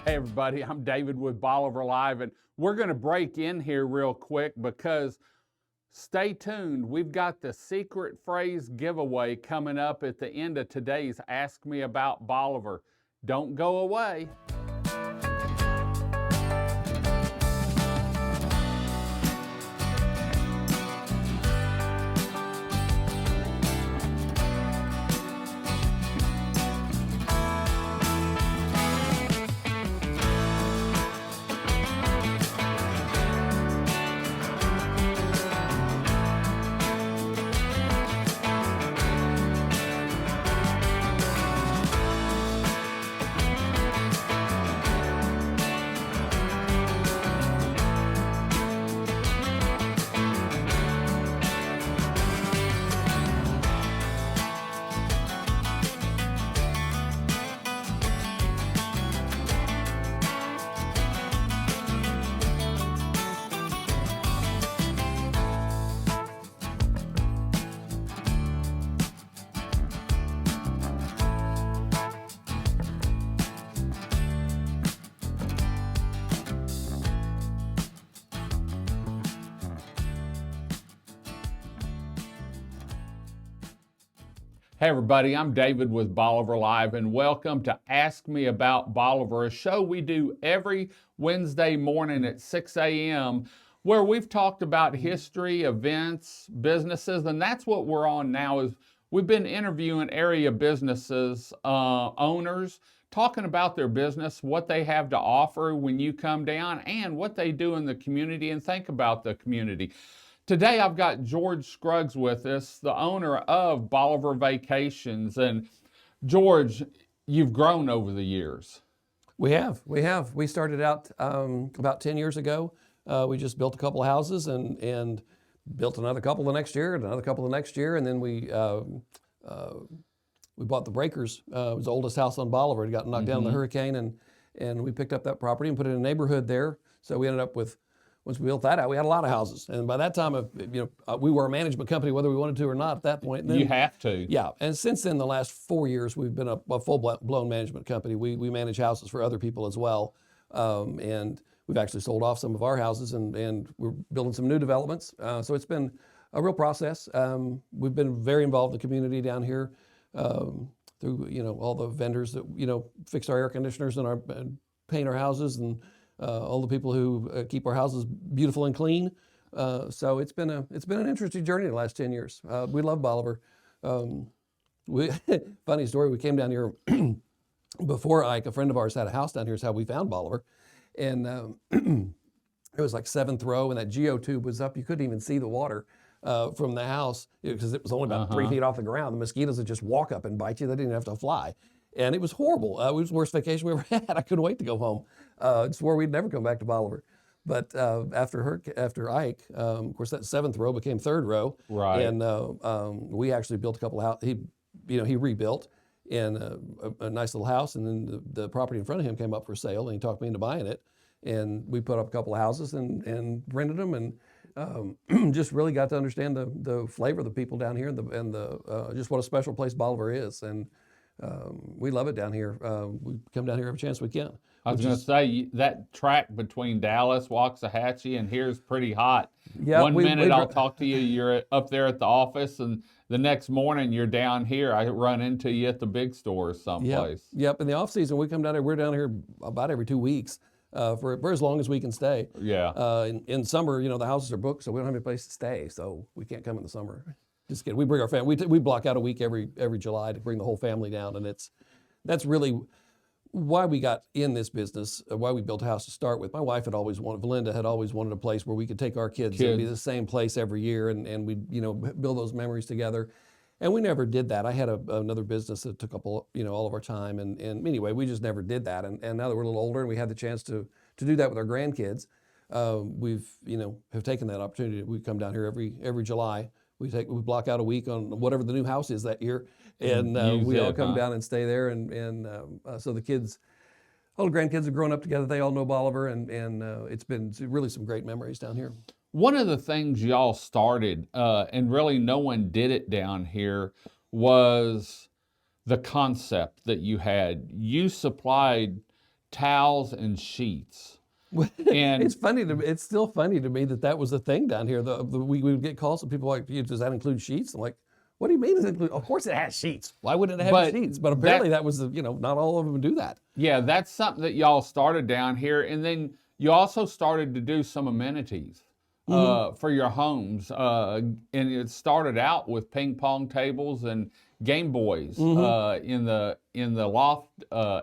Hey everybody, I'm David with Bolivar Live, and we're going to break in here real quick because stay tuned. We've got the secret phrase giveaway coming up at the end of today's Ask Me About Bolivar. Don't go away. Hey everybody, I'm David with Bolivar Live, and welcome to Ask Me About Bolivar, a show we do every Wednesday morning at 6 a.m. where we've talked about history, events, businesses, and that's what we're on now. Is we've been interviewing area businesses, owners, talking about their business, what they have to offer when you come down, and what they do in the community and think about the community. Today I've got George Scruggs with us, the owner of Bolivar Vacations. And George, you've grown over the years. We have. We started out about 10 years ago. We just built a couple of houses and built another couple the next year, and another couple the next year, and then we bought the Breakers. It was the oldest house on Bolivar. It got knocked down in the hurricane, and we picked up that property and put it in a neighborhood there. So we ended up with, once we built that out, we had a lot of houses. And by that time, we were a management company, whether we wanted to or not at that point. And then, you have to. Yeah. And since then, the last 4 years, we've been a full-blown management company. We manage houses for other people as well. And we've actually sold off some of our houses, and we're building some new developments. So it's been a real process. We've been very involved in the community down here through all the vendors that fix our air conditioners and paint our houses, and all the people who keep our houses beautiful and clean. So it's been an interesting journey the last 10 years. We love Bolivar. Funny story, we came down here before Ike. A friend of ours had a house down here. Is how we found Bolivar. And it was like 7th row, and that geotube was up. You couldn't even see the water from the house because it was only about 3 feet off the ground. The mosquitoes would just walk up and bite you. They didn't have to fly. And it was horrible. It was the worst vacation we ever had. I couldn't wait to go home. Swore we'd never come back to Bolivar. But after Ike, of course, that 7th row became 3rd row. Right. And we actually built a couple of houses. He rebuilt in a nice little house, and then the property in front of him came up for sale, and he talked me into buying it. And we put up a couple of houses and rented them, and just really got to understand the flavor of the people down here, and the just what a special place Bolivar is. And we love it down here. We come down here every chance we can. I was going to say, that track between Dallas, Waxahachie, and here's pretty hot. Yeah, One minute I'll talk to you, you're up there at the office, and the next morning you're down here. I run into you at the big store someplace. Yep. In the off season, we come down here. We're down here about every 2 weeks for as long as we can stay. Yeah. In summer, the houses are booked, so we don't have any place to stay, so we can't come in the summer. Just kidding. We bring our family. We block out a week every July to bring the whole family down, and that's really why we got in this business. Why we built a house to start with. My wife had always wanted. Valinda had always wanted a place where we could take our kids and be the same place every year, and we build those memories together. And we never did that. I had another business that took up all of our time, and anyway, we just never did that. And now that we're a little older and we had the chance to do that with our grandkids, we've have taken that opportunity. We come down here every July. We block out a week on whatever the new house is that year, and we all come down and stay there. And so the kids, all the grandkids have grown up together. They all know Bolivar, and it's been really some great memories down here. One of the things y'all started, and really no one did it down here, was the concept that you had. You supplied towels and sheets. And It's funny to me. It's still funny to me that that was a thing down here. We would get calls from people like, "Does that include sheets?" I'm like, "What do you mean? Does it include? Of course it has sheets. Why wouldn't it have But sheets?" But apparently that was not all of them do that. yeah, that's something that y'all started down here, and then you also started to do some amenities for your homes, and it started out with ping pong tables and Game Boys in the loft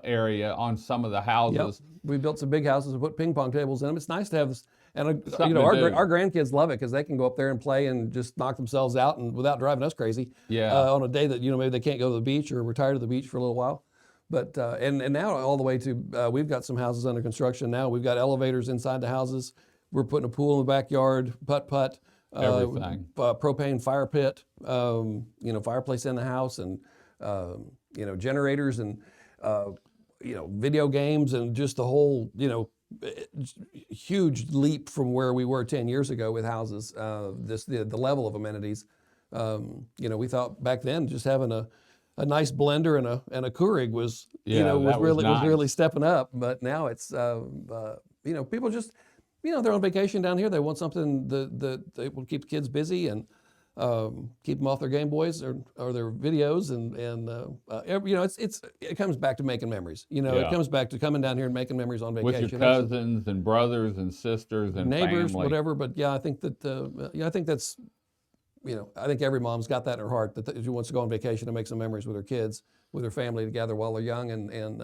area on some of the Yep. houses. We built some big houses and put ping pong tables in them. It's nice to have this. And Something to do. our grandkids love it because they can go up there and play and just knock themselves out and without driving us crazy. Yeah. On a day that maybe they can't go to the beach or retire to the beach for a little while. But and now all the way to we've got some houses under construction now. We've got elevators inside the houses. We're putting a pool in the backyard, putt, Everything. propane fire pit, fireplace in the house, and generators and video games, and just the whole huge leap from where we were 10 years ago with houses. The level of amenities. We thought back then just having a nice blender and a Keurig was nice. really stepping up. But now it's people just they're on vacation down here. They want something that they will keep the kids busy and keep them off their Game Boys or their videos it comes back to making memories. It comes back to coming down here and making memories on vacation With your cousins and brothers and sisters and neighbors, family. whatever. But yeah, I think that I think that's I think every mom's got that in her heart that she wants to go on vacation and make some memories with her kids, with her family together while they're young and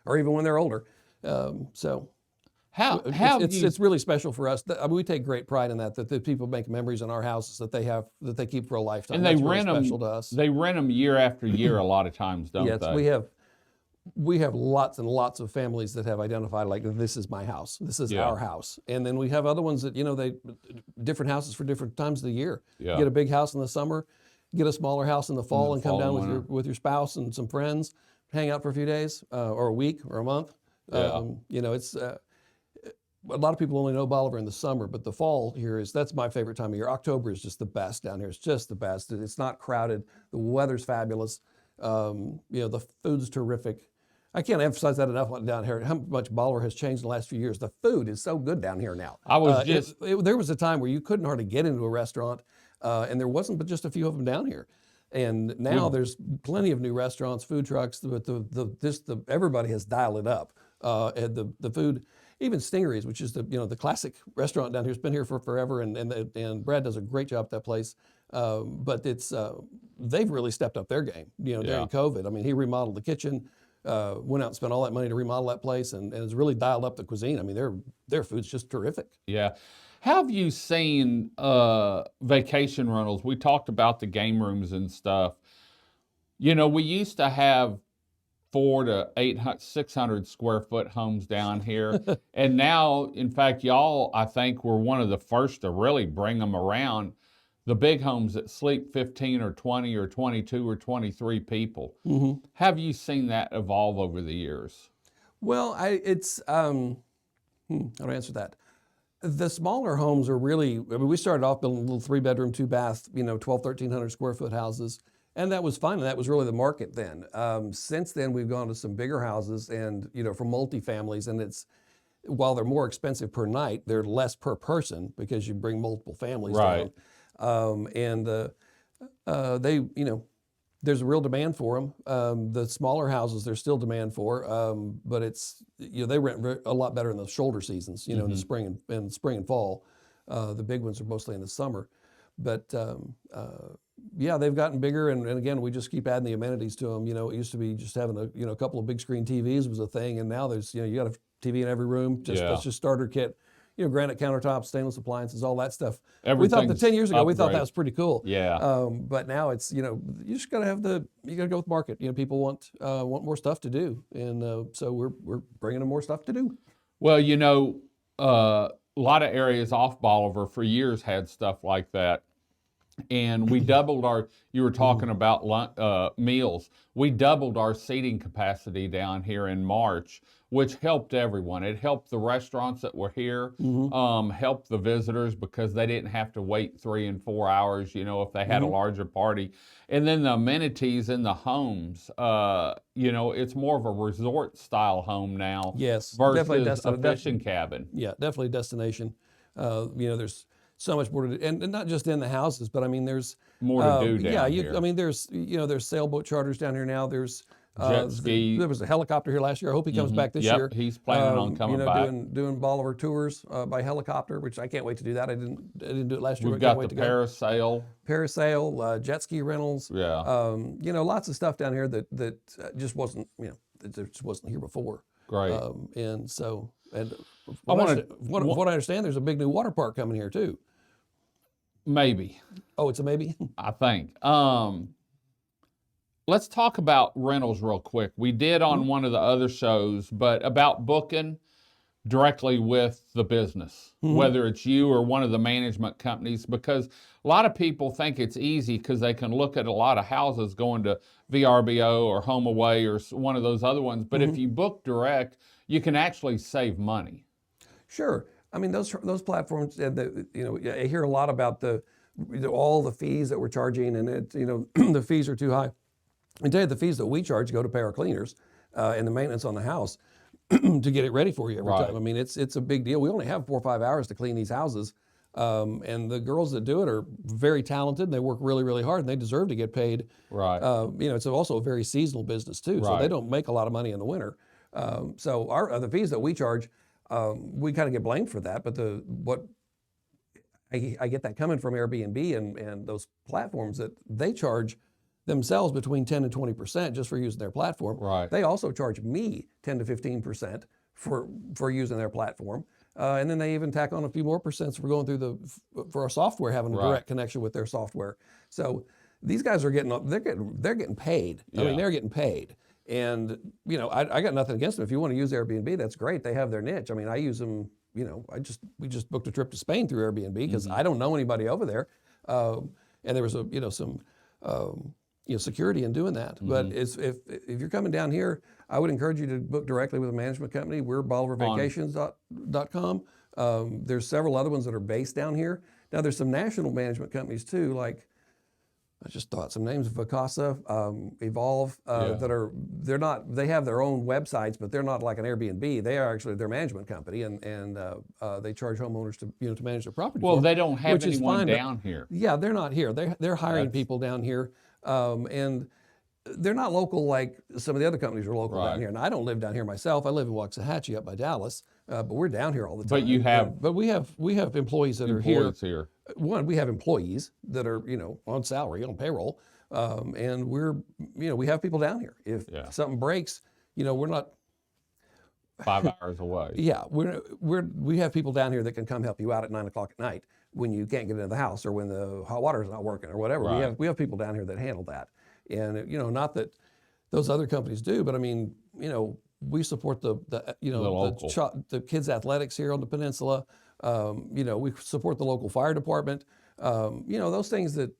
or even when they're older. It's really special for us. We take great pride in that the people make memories in our houses that they keep for a lifetime. And they That's rent really them. special to us. They rent them year after year a lot of times, don't Yes, they? we have lots and lots of families that have identified like this is my house, this is our house, and then we have other ones that they different houses for different times of the year. Yeah. Get a big house in the summer, get a smaller house in the fall, and come down and with your spouse and some friends, hang out for a few days or a week or a month. Yeah. It's. A lot of people only know Bolivar in the summer, but the fall here that's my favorite time of year. October is just the best down here. It's just the best. It's not crowded. The weather's fabulous. The food's terrific. I can't emphasize that enough down here, how much Bolivar has changed in the last few years. The food is so good down here now. There was a time where you couldn't hardly get into a restaurant, and there wasn't but just a few of them down here. And now there's plenty of new restaurants, food trucks, but everybody has dialed it up. And the food, even Stingery's, which is the classic restaurant down here, has been here for forever, and Brad does a great job at that place. But they've really stepped up their game. During COVID. I mean, he remodeled the kitchen, went out and spent all that money to remodel that place, and has really dialed up the cuisine. I mean, their food's just terrific. Yeah. Have you seen vacation rentals? We talked about the game rooms and stuff. We used to have 400 to 800, 600 square foot homes down here. And now, in fact, y'all, I think, were one of the first to really bring them around. The big homes that sleep 15 or 20 or 22 or 23 people. Mm-hmm. Have you seen that evolve over the years? Well, how do I answer that? The smaller homes are really, we started off building little 3-bedroom, 2-bath, 1,300 square foot houses. And that was fine, and that was really the market then. Since then, we've gone to some bigger houses and, for multifamilies, and while they're more expensive per night, they're less per person because you bring multiple families down. There's a real demand for them. The smaller houses, there's still demand for, but they rent a lot better in the shoulder seasons, in the spring and fall. The big ones are mostly in the summer. But they've gotten bigger, and again, we just keep adding the amenities to them. It used to be just having a couple of big screen TVs was a thing, and now there's you got a TV in every room. That's just starter kit. Granite countertops, stainless appliances, all that stuff. We thought that 10 years ago, we thought that was pretty cool. Yeah. But now it's you just got to you got to go with market. People want more stuff to do, and so we're bringing them more stuff to do. Well, a lot of areas off Bolivar for years had stuff like that. and we doubled our, you were talking about meals, we doubled our seating capacity down here in March, which helped everyone. It helped the restaurants that were here, helped the visitors because they didn't have to wait 3 and 4 hours, you know, if they had a larger party. And then the amenities in the homes, you know, it's more of a resort style home now Yes, definitely versus a fishing cabin. Yeah, definitely destination. You know, there's so much more to do, and not just in the houses, but I mean, there's More to do down yeah, here. I mean, there's there's sailboat charters down here now. There's Jet ski. there was a helicopter here last year. I hope he comes back this year. Yep, he's planning on coming back. doing Bolivar tours by helicopter, which I can't wait to do that. I didn't do it last year. We've but I can't got wait the to go. parasail. Parasail, jet ski rentals. Yeah. You know, lots of stuff down here that just wasn't that just wasn't here before. Great. And so and wanna- what I understand, there's a big new water park coming here too. Maybe, Oh, it's a maybe. I think. Let's talk about rentals real quick. We did on one of the other shows, but about booking directly with the business, whether it's you or one of the management companies, because a lot of people think it's easy because they can look at a lot of houses going to VRBO or Home Away or one of those other ones. But if you book direct, you can actually save money. Sure. I mean, those platforms, I hear a lot about all the fees that we're charging, and the fees are too high. I tell you, the fees that we charge go to pay our cleaners and the maintenance on the house to get it ready for you every time. I mean, it's a big deal. We only have 4 or 5 hours to clean these houses, and the girls that do it are very talented. And they work really, really hard, and they deserve to get paid. Right. It's also a very seasonal business too, so they don't make a lot of money in the winter. So the fees that we charge, we kind of get blamed for that. But I get that coming from Airbnb and those platforms that they charge themselves between 10 and 20% just for using their platform. Right. They also charge me 10 to 15% for using their platform. And then they even tack on a few more percents for going through for our software, having a direct connection with their software. So these guys are they're getting paid. I mean, they're getting paid. And I got nothing against them. If you want to use Airbnb, that's great. They have their niche. I mean, I use them. We just booked a trip to Spain through Airbnb because I don't know anybody over there, and there was some security in doing that. But if you're coming down here, I would encourage you to book directly with a management company. We're BolivarVacations.com. There's several other ones that are based down here. Now there's some national management companies too, like I just thought some names: Vacasa, Evolve. They have their own websites, but they're not like an Airbnb. They are actually their management company, and they charge homeowners to manage their property. Well, for they don't have which is anyone fine, down here. Yeah, they're not here. They're hiring people down here, and they're not local like some of the other companies are local down here. And I don't live down here myself. I live in Waxahachie up by Dallas, but we're down here all the time. But you have, but we have employees that are here. here. One, we have employees that are on salary, on payroll, and we have people down here. If something breaks, we're not 5 hours away. Yeah, we have people down here that can come help you out at 9 o'clock at night when you can't get into the house or when the hot water is not working or whatever. Right. We have people down here that handle that, and not that those other companies do, but I mean, we support the kids' athletics here on the peninsula. We support the local fire department. Those things that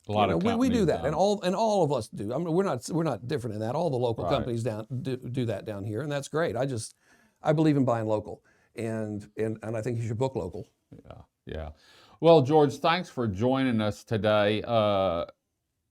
a lot of we do that, don't. and all of us do. I mean, we're not different in that. All the local companies do that down here, and that's great. I believe in buying local, and I think you should book local. Yeah. Well, George, thanks for joining us today.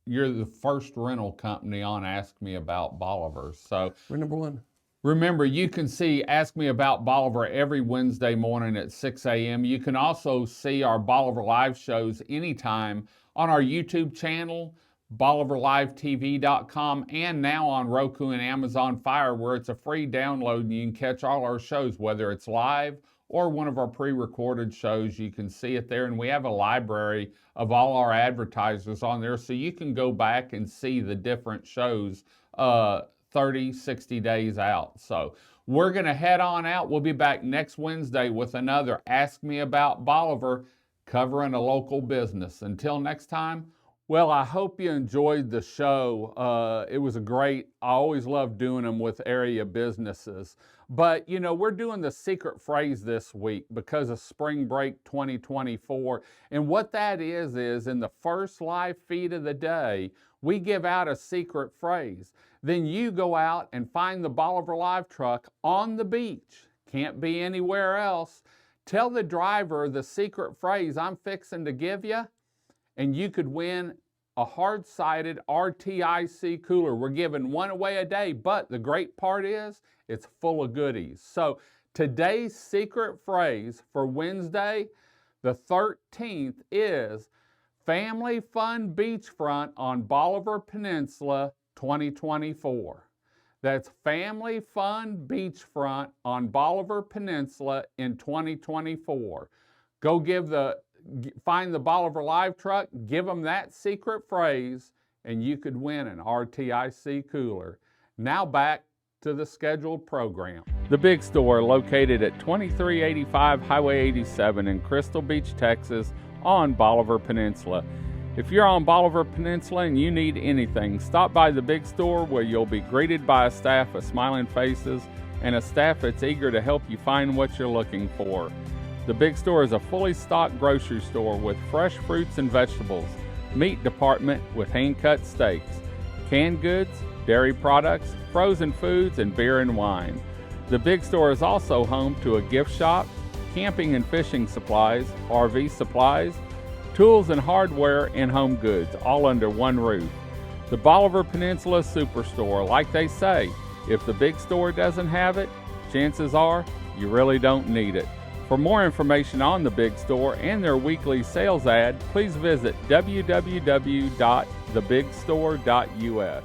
You're the first rental company on Ask Me About Bolivar, so We're number one. remember, you can see Ask Me About Bolivar every Wednesday morning at 6 a.m. You can also see our Bolivar Live shows anytime on our YouTube channel, BolivarLiveTV.com, and now on Roku and Amazon Fire, where it's a free download and you can catch all our shows, whether it's live or one of our pre-recorded shows. You can see it there, and we have a library of all our advertisers on there, so you can go back and see the different shows 30, 60 days out. So we're going to head on out. We'll be back next Wednesday with another Ask Me About Bolivar, covering a local business. Until next time, Well, I hope you enjoyed the show. It was I always love doing them with area businesses. But, we're doing the secret phrase this week because of Spring Break 2024. And what that is in the first live feed of the day, we give out a secret phrase. Then you go out and find the Bolivar Live truck on the beach. Can't be anywhere else. Tell the driver the secret phrase I'm fixing to give you, and you could win a hard-sided RTIC cooler. We're giving one away a day, but the great part is it's full of goodies. So today's secret phrase for Wednesday, the 13th, is Family Fun Beachfront on Bolivar Peninsula 2024. That's Family Fun Beachfront on Bolivar Peninsula in 2024. Go find the Bolivar Live truck, give them that secret phrase, and you could win an RTIC cooler. Now back to the scheduled program. The Big Store, located at 2385 Highway 87 in Crystal Beach, Texas, on Bolivar Peninsula. If you're on Bolivar Peninsula and you need anything, stop by the Big Store, where you'll be greeted by a staff of smiling faces and a staff that's eager to help you find what you're looking for. The Big Store is a fully stocked grocery store with fresh fruits and vegetables, meat department with hand-cut steaks, canned goods, dairy products, frozen foods, and beer and wine. The Big Store is also home to a gift shop, camping and fishing supplies, RV supplies, tools and hardware, and home goods, all under one roof. The Bolivar Peninsula Superstore, like they say, if the Big Store doesn't have it, chances are you really don't need it. For more information on the Big Store and their weekly sales ad, please visit www.thebigstore.us.